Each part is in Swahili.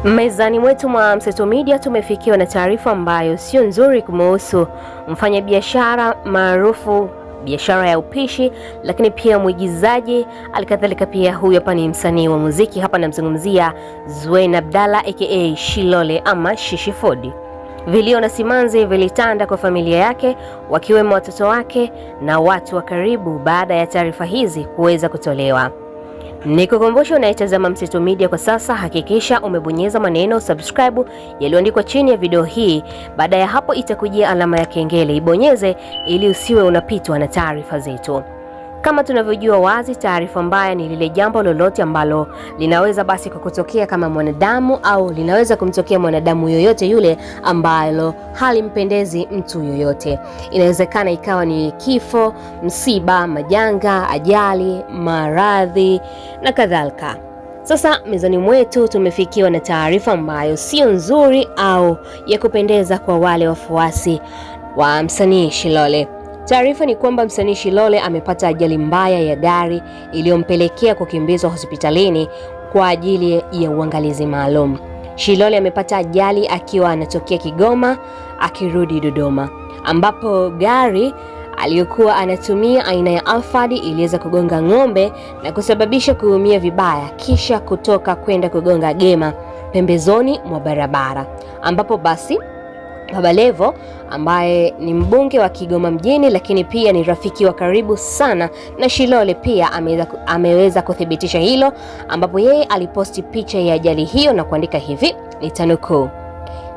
Mezani mwetu mwa Mseto Media tumefikiwa na taarifa ambayo sio nzuri kumuhusu mfanyabiashara maarufu biashara ya upishi, lakini pia mwigizaji, alikadhalika pia huyu hapa ni msanii wa muziki. Hapa namzungumzia Zuena Abdalla aka Shilole ama Shishi Food. Vilio na simanzi vilitanda kwa familia yake, wakiwemo watoto wake na watu wa karibu baada ya taarifa hizi kuweza kutolewa. Nikukumbusha unaitazama Mseto Media kwa sasa, hakikisha umebonyeza maneno subscribe yaliyoandikwa chini ya video hii. Baada ya hapo itakujia alama ya kengele, ibonyeze ili usiwe unapitwa na taarifa zetu. Kama tunavyojua wazi, taarifa mbaya ni lile jambo lolote ambalo linaweza basi kukutokea kama mwanadamu au linaweza kumtokea mwanadamu yoyote yule ambalo halimpendezi mtu yoyote. Inawezekana ikawa ni kifo, msiba, majanga, ajali, maradhi na kadhalika. Sasa mezani mwetu tumefikiwa na taarifa ambayo sio nzuri au ya kupendeza kwa wale wafuasi wa msanii Shilole. Taarifa ni kwamba msanii Shilole amepata ajali mbaya ya gari iliyompelekea kukimbizwa hospitalini kwa ajili ya uangalizi maalum. Shilole amepata ajali akiwa anatokea Kigoma akirudi Dodoma, ambapo gari aliyokuwa anatumia aina ya Alphard iliweza kugonga ng'ombe na kusababisha kuumia vibaya, kisha kutoka kwenda kugonga gema pembezoni mwa barabara, ambapo basi Baba Levo ambaye ni mbunge wa Kigoma mjini, lakini pia ni rafiki wa karibu sana na Shilole, pia ameweza kuthibitisha hilo, ambapo yeye aliposti picha ya ajali hiyo na kuandika hivi, nitanukuu: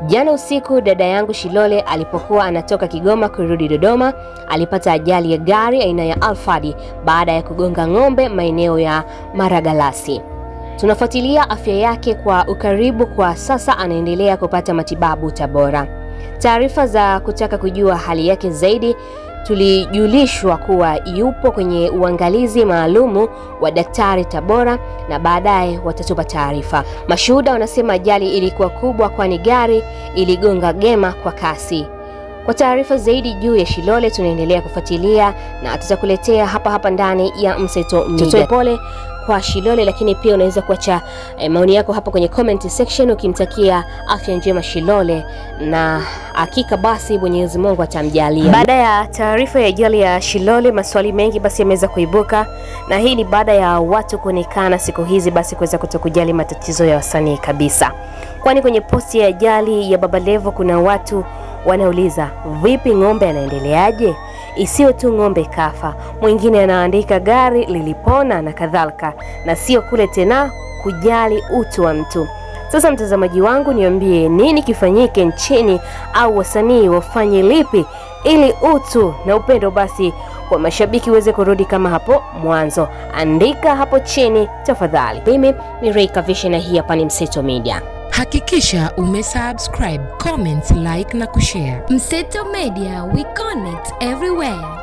jana usiku dada yangu Shilole alipokuwa anatoka Kigoma kurudi Dodoma alipata ajali ya gari aina ya Alphard baada ya kugonga ng'ombe maeneo ya Maragalasi. Tunafuatilia afya yake kwa ukaribu, kwa sasa anaendelea kupata matibabu Tabora. Taarifa za kutaka kujua hali yake zaidi, tulijulishwa kuwa yupo kwenye uangalizi maalumu wa daktari Tabora na baadaye watatupa taarifa. Mashuhuda wanasema ajali ilikuwa kubwa kwani gari iligonga gema kwa kasi. Kwa taarifa zaidi juu ya Shilole tunaendelea kufuatilia na tutakuletea hapa ndani ya Mseto Media. Pole kwa Shilole, lakini pia unaweza kuacha maoni yako hapo kwenye comment section ukimtakia afya njema Shilole, na hakika basi Mwenyezi Mungu atamjalia. Baada ya taarifa ya ajali ya Shilole, maswali mengi basi yameweza kuibuka, na hii ni baada ya watu kuonekana siku hizi basi kuweza kutokujali matatizo ya wasanii kabisa. Kwani kwenye posti ya ajali ya Baba Levo kuna watu wanauliza, vipi ng'ombe anaendeleaje? Isiwe tu ng'ombe kafa, mwingine anaandika gari lilipona na kadhalika, na sio kule tena kujali utu wa mtu. Sasa mtazamaji wangu, niambie nini kifanyike nchini, au wasanii wafanye lipi ili utu na upendo basi kwa mashabiki uweze kurudi kama hapo mwanzo? Andika hapo chini tafadhali. Mimi ni Reika Vision na hii hapa ni Mseto Media. Hakikisha umesubscribe, comment, like na kushare. Mseto Media, we connect everywhere.